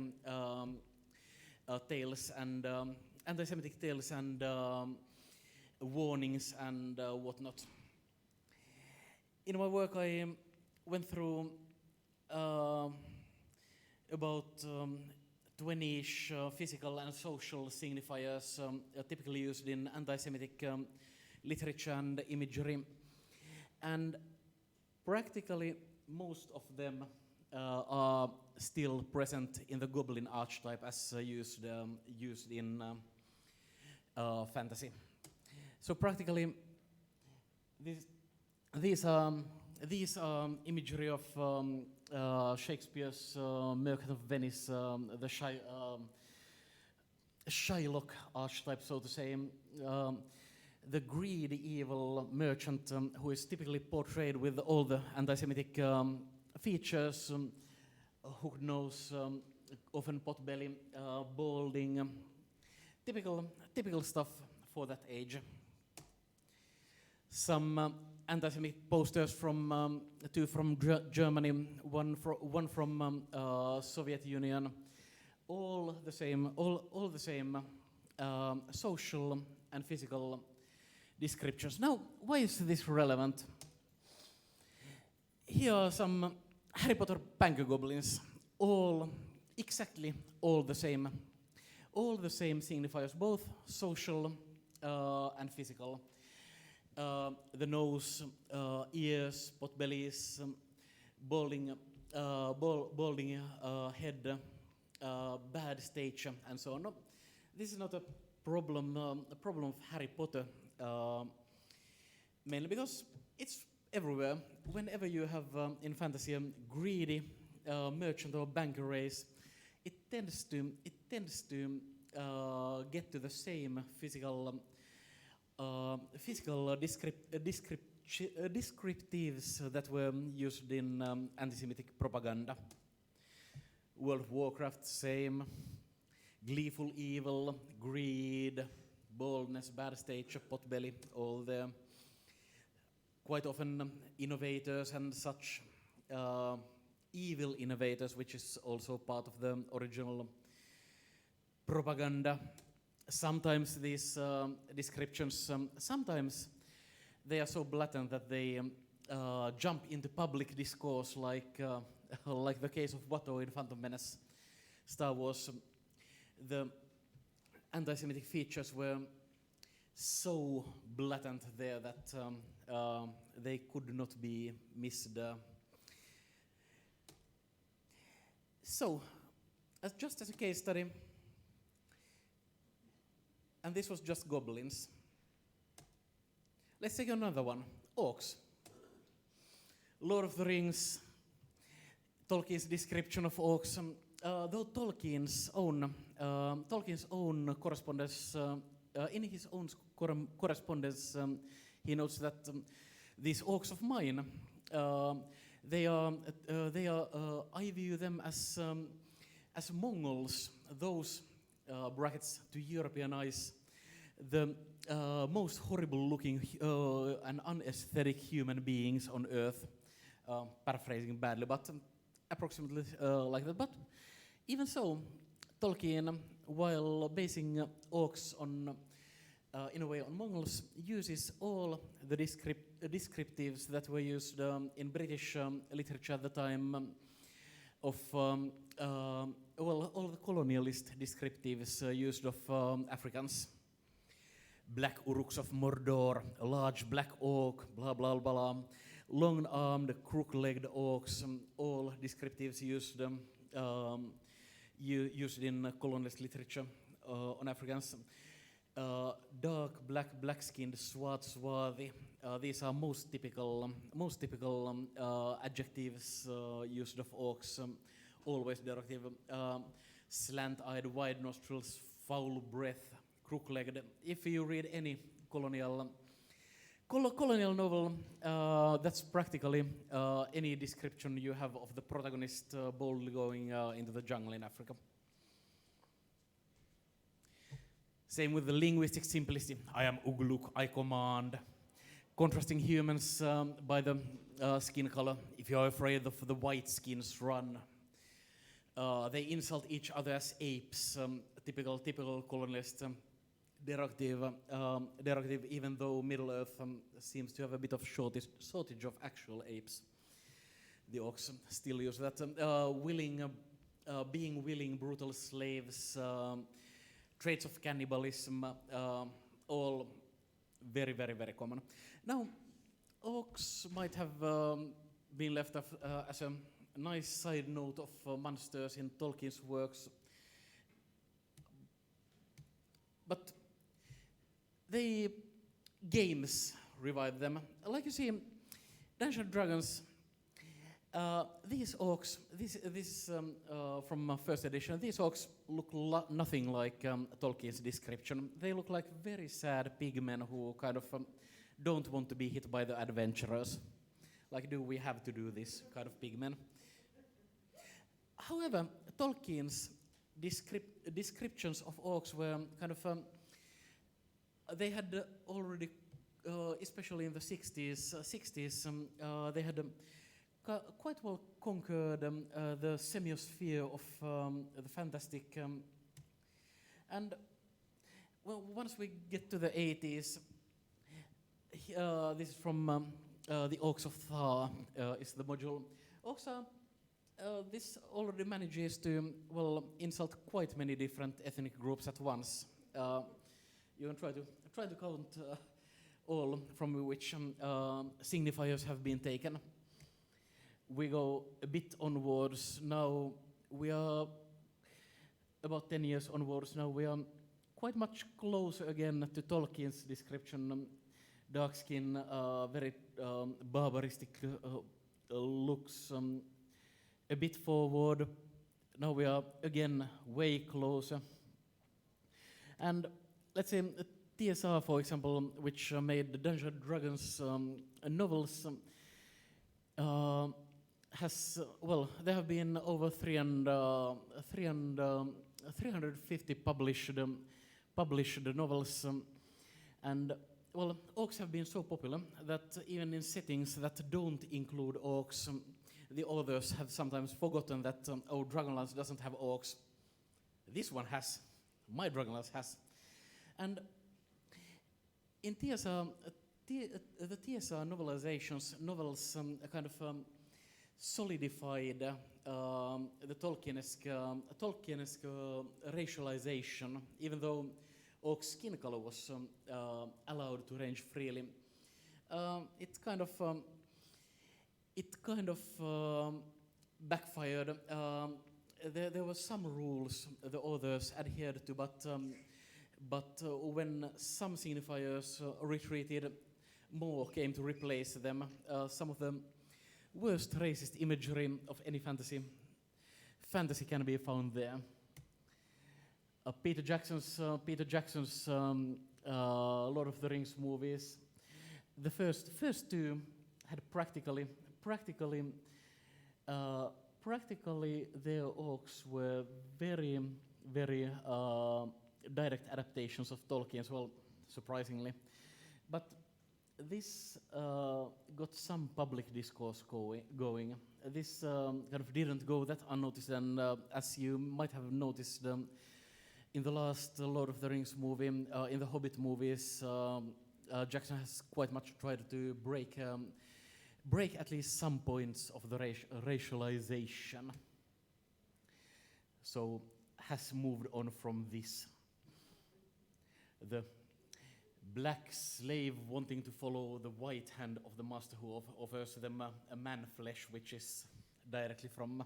tales and warnings and whatnot. In my work, I went through about 20-ish physical and social signifiers typically used in anti-Semitic literature and imagery. And practically most of them are still present in the goblin archetype as used in fantasy. So practically these are imagery of Shakespeare's Merchant of Venice, Shylock archetype, so to say. The greedy, evil merchant who is typically portrayed with all the anti-Semitic features, hooked nose, often potbelly, balding, typical stuff for that age. Some anti-Semitic posters from two from Germany, one from Soviet Union. All the same social and physical descriptions. Now, why is this relevant? Here are some Harry Potter banker goblins, exactly all the same. All the same signifiers, both social and physical. The nose, ears, potbellies, balding head, bad stature, and so on. No, this is not a problem of Harry Potter, mainly because it's everywhere. Whenever you have in fantasy a greedy merchant or banker race, it tends to get to the same physical descriptives that were used in anti-Semitic propaganda. World of Warcraft, same. Gleeful evil, greed, boldness, bad stature, potbelly, all there. Quite often innovators and such, evil innovators, which is also part of the original propaganda. Sometimes these descriptions, sometimes they are so blatant that they jump into public discourse, like the case of Watto in Phantom Menace, Star Wars. The anti-Semitic features were so blatant there that they could not be missed. So, just as a case study, and this was just goblins. Let's take another one, orcs. Lord of the Rings, Tolkien's description of orcs, though Tolkien's own correspondence, in his own correspondence, he notes that these orcs of mine, I view them as Mongols, those brackets to European eyes, the most horrible looking and unaesthetic human beings on earth, paraphrasing badly, but approximately like that. But even so, Tolkien, while basing orcs on, in a way, on Mongols, uses all the descriptives that were used in British literature at the time of, all the colonialist descriptives used of Africans. Black Uruks of Mordor, a large black orc, blah, blah, blah. Long-armed, crook-legged orcs, all descriptives used in colonialist literature on Africans. Dark, black-skinned, swarthy. These are most typical adjectives used of orcs, always derogative. Slant-eyed, wide nostrils, foul breath, crook-legged. If you read any colonial novel, that's practically any description you have of the protagonist boldly going into the jungle in Africa. Same with the linguistic simplicity. I am Ugluk, I command. Contrasting humans by the skin color. If you're afraid of the white skins, run. They insult each other as apes, typical colonialist. Derogative, even though Middle Earth seems to have a bit of shortage of actual apes. The orcs still use that. Being willing, brutal slaves, traits of cannibalism, all very, very, very common. Now, orcs might have been left as a nice side note of monsters in Tolkien's works, but games revived them. Like you see, Dungeons & Dragons These orcs, from first edition, these orcs look nothing like Tolkien's description. They look like very sad pigmen who kind of don't want to be hit by the adventurers. Like, do we have to do this kind of pigmen? However, Tolkien's descriptions of orcs were kind of, they had already, especially in the 60s, they had quite well conquered the semiosphere of the fantastic. And well, once we get to the 80s, this is from the Orcs of Thar, is the module. Orcs are, this already manages to, well, insult quite many different ethnic groups at once. You can try to count all from which signifiers have been taken. We go a bit onwards. Now we are about 10 years onwards. Now we are quite much closer again to Tolkien's description. Dark skin, very barbaristic looks. A bit forward. Now we are again way closer. And let's say TSR, for example, which made the Dungeons & Dragons novels, has, well, there have been over 350 published novels, and well, orcs have been so popular that even in settings that don't include orcs, the authors have sometimes forgotten that Dragonlance doesn't have orcs. This one has. My Dragonlance has. And in TSR, the TSR novels kind of solidified the Tolkienesque racialization, even though orc skin color was allowed to range freely. It kind of backfired. There were some rules the authors adhered to, but when some signifiers retreated, more came to replace them. Some of the worst racist imagery of any fantasy can be found there. Peter Jackson's Lord of the Rings movies. The first two had practically their orcs were very direct adaptations of Tolkien's, well, surprisingly, but this got some public discourse going. This kind of didn't go that unnoticed, and as you might have noticed in the last Lord of the Rings movie, in the Hobbit movies, Jackson has quite much tried to break at least some points of the racialization. So has moved on from this. The black slave wanting to follow the white hand of the master who offers them a man flesh, which is directly from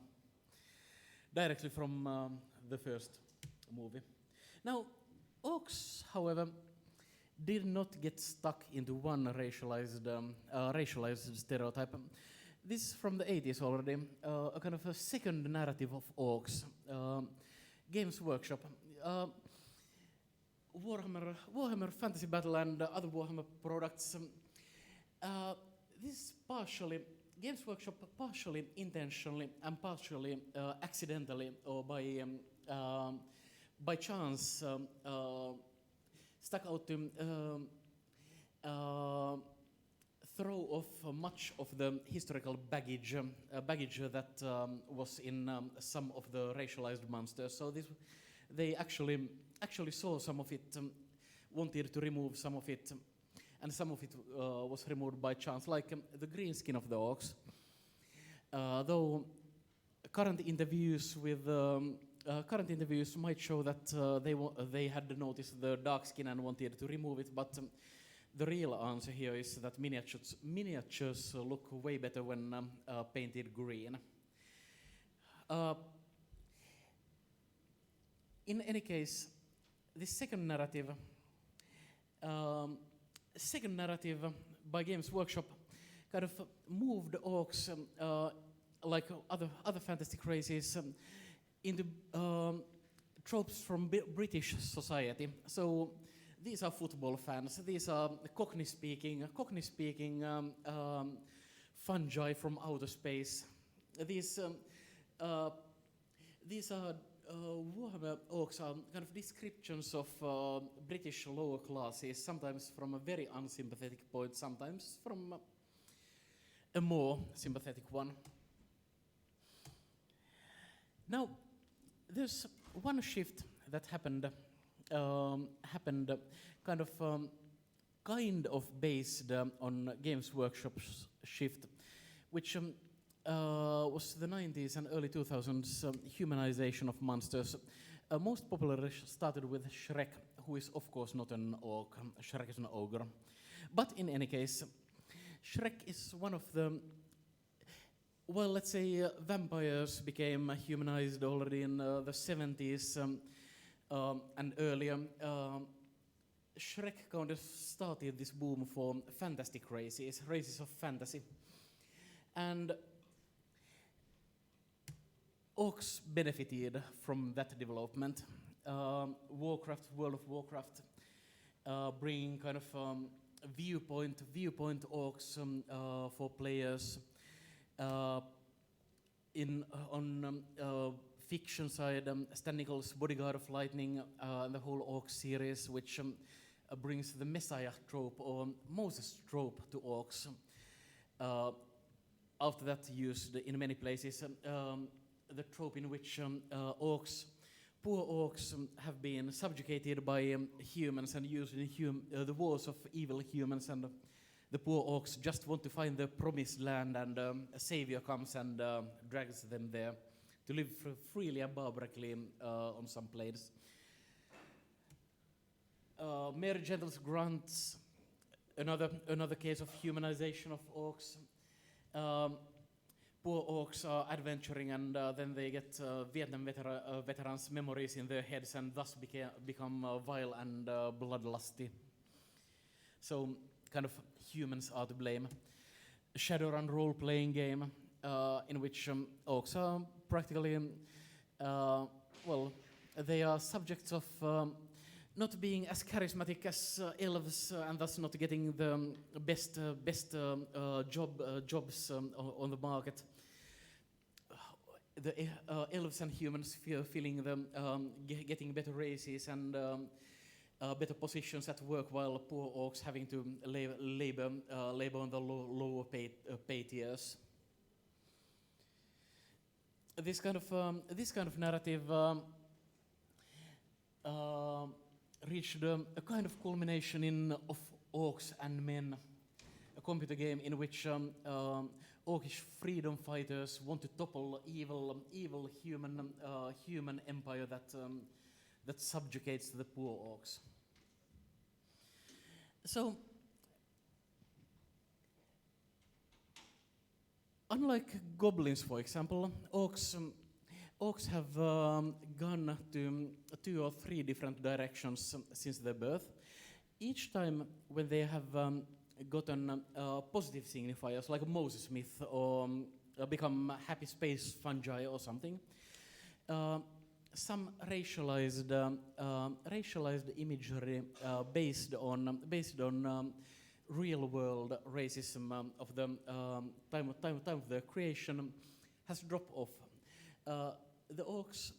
the first movie. Now, orcs, however, did not get stuck into one racialized stereotype. This is from the 80s already, a kind of a second narrative of orcs. Games Workshop. Warhammer Fantasy Battle and other Warhammer products. This partially, Games Workshop partially intentionally and partially accidentally or by chance stuck out to throw off much of the historical baggage that was in some of the racialized monsters. So they actually saw some of it, wanted to remove some of it, and some of it was removed by chance, like the green skin of the orcs. Though current interviews might show that they had noticed the dark skin and wanted to remove it, but the real answer here is that miniatures look way better when painted green. In any case, this second narrative by Games Workshop kind of moved orcs like other fantastic races, into tropes from British society. So these are football fans. These are Cockney-speaking fungi from outer space. These are Warhammer orcs are kind of descriptions of British lower classes, sometimes from a very unsympathetic point, sometimes from a more sympathetic one. Now, there's one shift that happened kind of based on Games Workshop's shift, which was the 90s and early 2000s humanization of monsters. Most popularly started with Shrek, who is of course not an orc. Shrek is an ogre. But in any case, Shrek is one of the, well, let's say vampires became humanized already in the 70s and earlier. Shrek kind of started this boom for fantastic races of fantasy. And orcs benefited from that development. World of Warcraft, bringing kind of viewpoint orcs for players. On fiction side, Stan Nichols' Bodyguard of Lightning, and the whole orc series, which brings the Messiah trope or Moses trope to orcs. After that, used in many places. The trope in which poor orcs have been subjugated by humans and used in the wars of evil humans, and the poor orcs just want to find the promised land, and a savior comes and drags them there to live freely and barbarically on some plains. Mary Gentle's Grunts, another case of humanization of orcs. Poor orcs are adventuring, and then they get Vietnam veterans' memories in their heads, and thus become vile and bloodlusty. So, kind of humans are to blame. Shadowrun role-playing game in which orcs are practically, they are subjects of not being as charismatic as elves, and thus not getting the best jobs on the market. The elves and humans feeling them getting better races and better positions at work, while poor orcs having to labor on the lower pay tiers. This kind of narrative reached a kind of culmination of Orcs and Men, a computer game in which orcish freedom fighters want to topple evil human empire that subjugates the poor orcs. So, unlike goblins, for example, orcs have gone to 2 or 3 different directions since their birth. Each time when they have gotten positive signifiers, like a Moses myth, or become happy space fungi or something, some racialized imagery based on real world racism of the time of their creation has dropped off. The orcs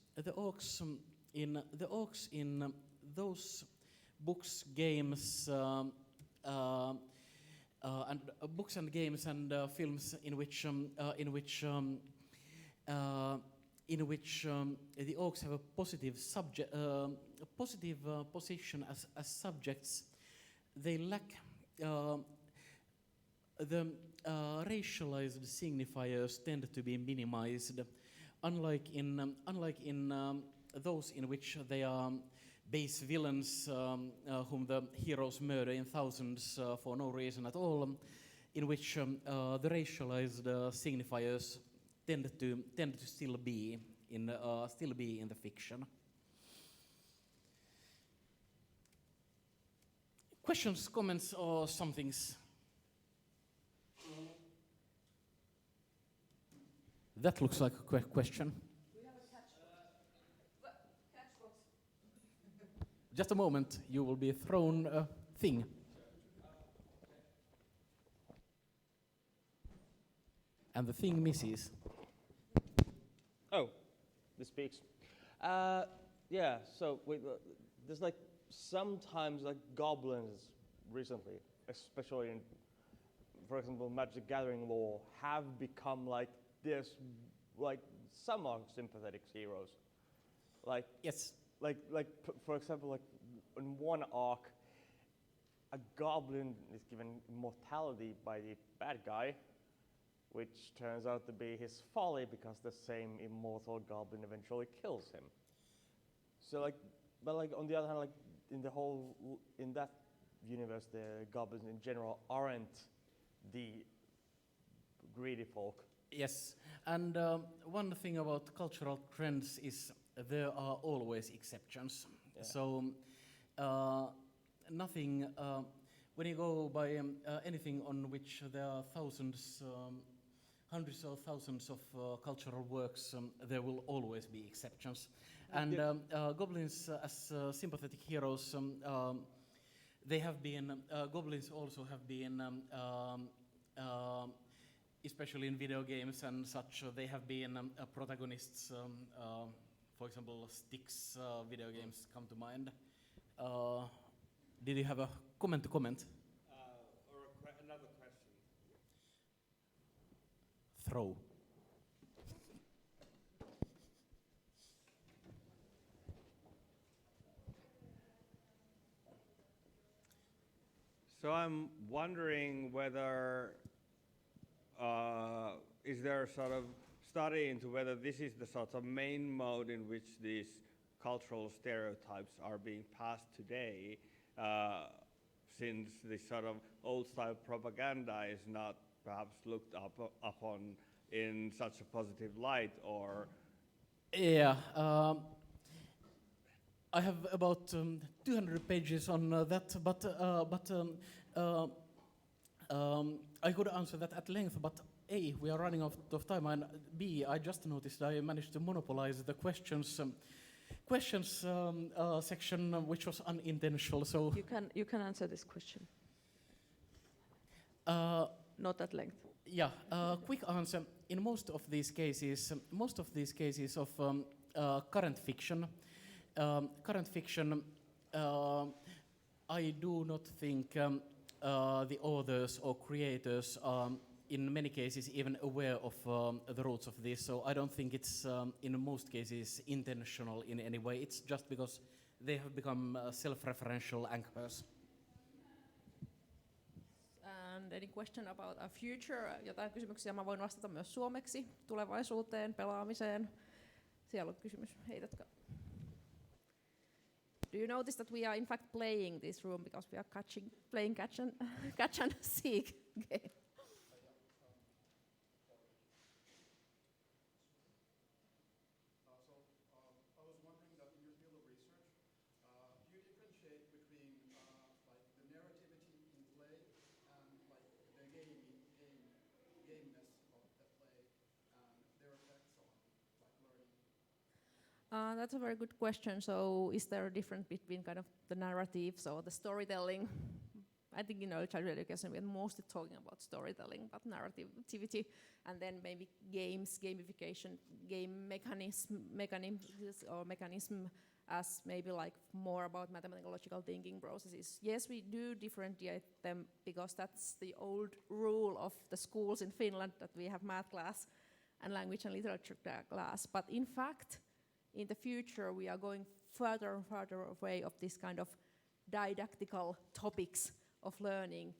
in those books, games, and books and games and films in which the orcs have a positive position as subjects, they lack the racialized signifiers tend to be minimized, unlike in those in which they are base villains whom the heroes murder in thousands for no reason at all, in which the racialized signifiers tend to still be in the fiction. Questions, comments, or somethings? That looks like a question. Just a moment, you will be thrown a thing. And the thing misses. Oh, this speaks. Yeah, so there's like sometimes like goblins recently, especially in, for example, Magic Gathering lore, have become like this, like somewhat sympathetic heroes. Like yes, for example, like in one arc, a goblin is given immortality by the bad guy, which turns out to be his folly because the same immortal goblin eventually kills him. So like, but like on the other hand, like in that universe, the goblins in general aren't the greedy folk. Yes, and one thing about cultural trends is there are always exceptions. Yeah. So nothing, when you go by anything on which there are thousands, hundreds or thousands of cultural works, there will always be exceptions. And goblins as sympathetic heroes, they have been, goblins also have been, especially in video games and such, they have been protagonists. For example, Styx video games come to mind. Did you have a comment to comment? Or another question. Throw. So I'm wondering whether is there a sort of study into whether this is the sort of main mode in which these cultural stereotypes are being passed today, since this sort of old-style propaganda is not perhaps looked upon in such a positive light, or? Yeah, I have about 200 pages on that, but I could answer that at length, but A, we are running out of time, and B, I just noticed I managed to monopolize the questions section, which was unintentional. So you can answer this question. Not at length. Yeah, quick answer. In most of these cases of current fiction, I do not think the authors or creators are in many cases even aware of the roots of this, so I don't think it's in most cases intentional in any way. It's just because they have become self-referential anchors. And any question about a future? Jotain kysymyksiä mä voin vastata myös suomeksi, tulevaisuuteen, pelaamiseen. Siellä on kysymys, heitätkö? Do you notice that we are in fact playing this room because we are playing catch and seek game? I was wondering that in your field of research, do you differentiate between like the narrativity in play and like the gameness of the play and their effects on like learning? That's a very good question. So is there a difference between kind of the narratives or the storytelling? I think in early childhood education we are mostly talking about storytelling, but narrativity, and then maybe games, gamification, game mechanism as maybe like more about mathematical thinking processes. Yes, we do differentiate them because that's the old rule of the schools in Finland, that we have math class and language and literature class. But in fact, in the future, we are going further and further away of this kind of didactical topics of learning,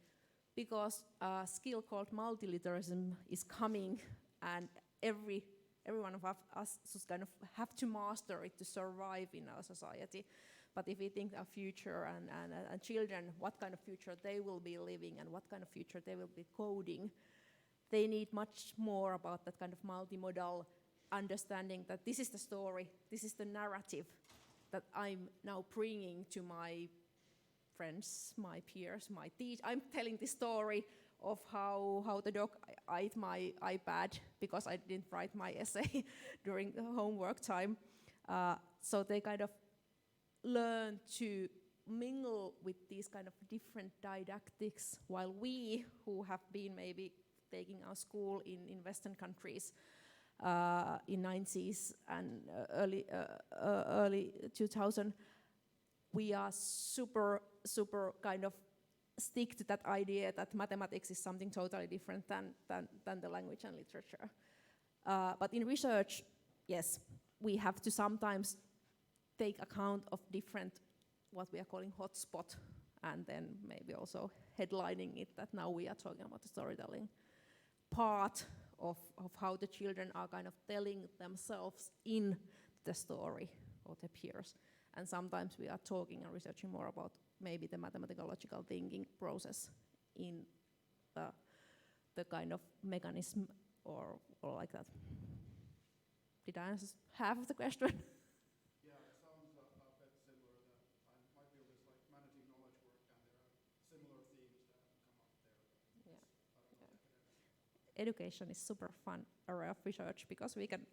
because a skill called multiliteralism is coming, and every one of us just kind of have to master it to survive in our society. But if we think of future and children, what kind of future they will be living and what kind of future they will be coding, they need much more about that kind of multimodal understanding, that this is the story, this is the narrative that I'm now bringing to my friends, my peers, my teachers. I'm telling the story of how the dog ate my iPad because I didn't write my essay during the homework time. So they kind of learn to mingle with these kind of different didactics, while we, who have been maybe taking our school in Western countries in 90s and early 2000, we are super kind of stick to that idea that mathematics is something totally different than the language and literature. But in research, yes, we have to sometimes take account of different, what we are calling hotspot, and then maybe also headlining it that now we are talking about the storytelling part of how the children are kind of telling themselves in the story or their peers. And sometimes we are talking and researching more about maybe the mathematical logical thinking process in the kind of mechanism or like that. Did I answer half of the question? Yeah, it sounds a bit similar. My field is like managing knowledge work, and there are similar themes that come up there. Yeah. Education is super fun area of research because we can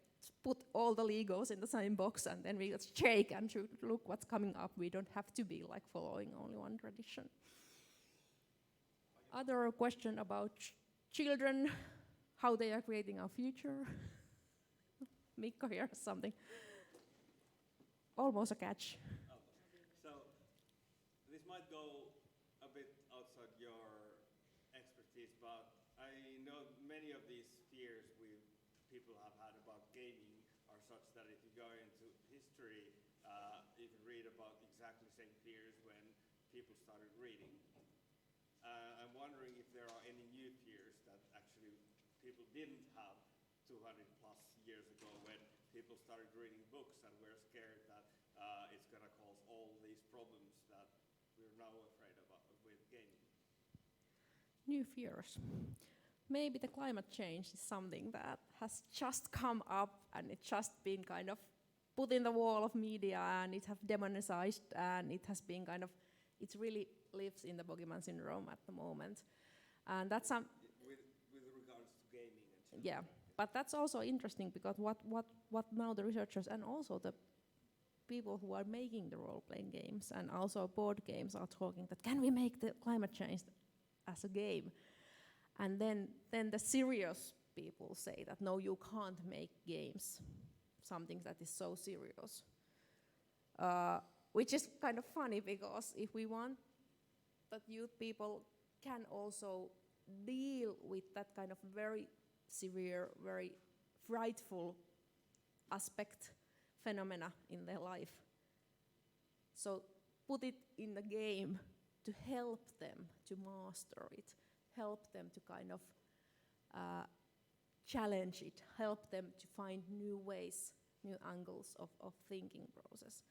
put all the Legos in the same box and then we just shake and look what's coming up. We don't have to be like following only one tradition. Other question about children, how they are creating our future. Mika here has something. Almost a catch. Oh. So this might go a bit outside your expertise, but I know many of these fears people have had about gaming are such that if you go into history, you can read about exactly the same fears when people started reading. I'm wondering if there are any new fears that actually people didn't have 200 plus years ago when people started reading books and were scared that it's going to cause all these problems that we're now afraid about with gaming. New fears. Maybe the climate change is something that has just come up and it's just been kind of put in the wall of media and it has demonized and it has been kind of, it really lives in the boogeyman syndrome at the moment. And that's some... With regards to gaming and children. Yeah, but that's also interesting because what now the researchers and also the people who are making the role-playing games and also board games are talking that can we make the climate change as a game? And then the serious people say that no, you can't make games, something that is so serious. Which is kind of funny because if we want that youth people can also deal with that kind of very severe, very frightful aspect, phenomena in their life. So put it in the game to help them to master it, help them to kind of challenge it, help them to find new ways, new angles of thinking process.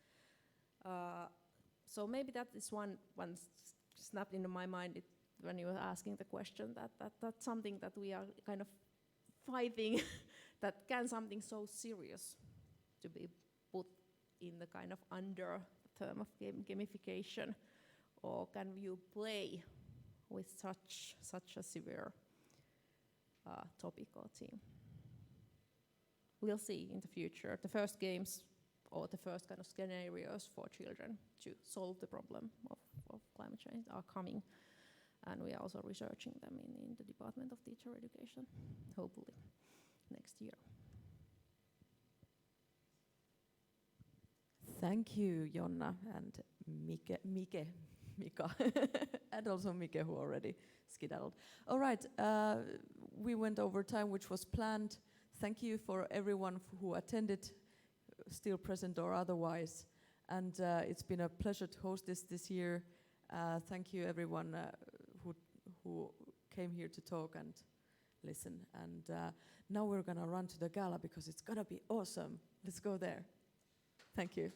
So maybe that is one snapped into my mind when you were asking the question, that's something that we are kind of fighting, that can something so serious to be put in the kind of under the term of gamification, or can you play with such a severe topic or theme? We'll see in the future. The first games or the first kind of scenarios for children to solve the problem of climate change are coming. And we are also researching them in the Department of Teacher Education, hopefully next year. Thank you, Jonna and Mika, and also Mika, who already skedaddled. All right, we went over time, which was planned. Thank you for everyone who attended, still present or otherwise. And it's been a pleasure to host this year. Thank you, everyone who came here to talk and listen. And now we're going to run to the gala because it's going to be awesome. Let's go there. Thank you.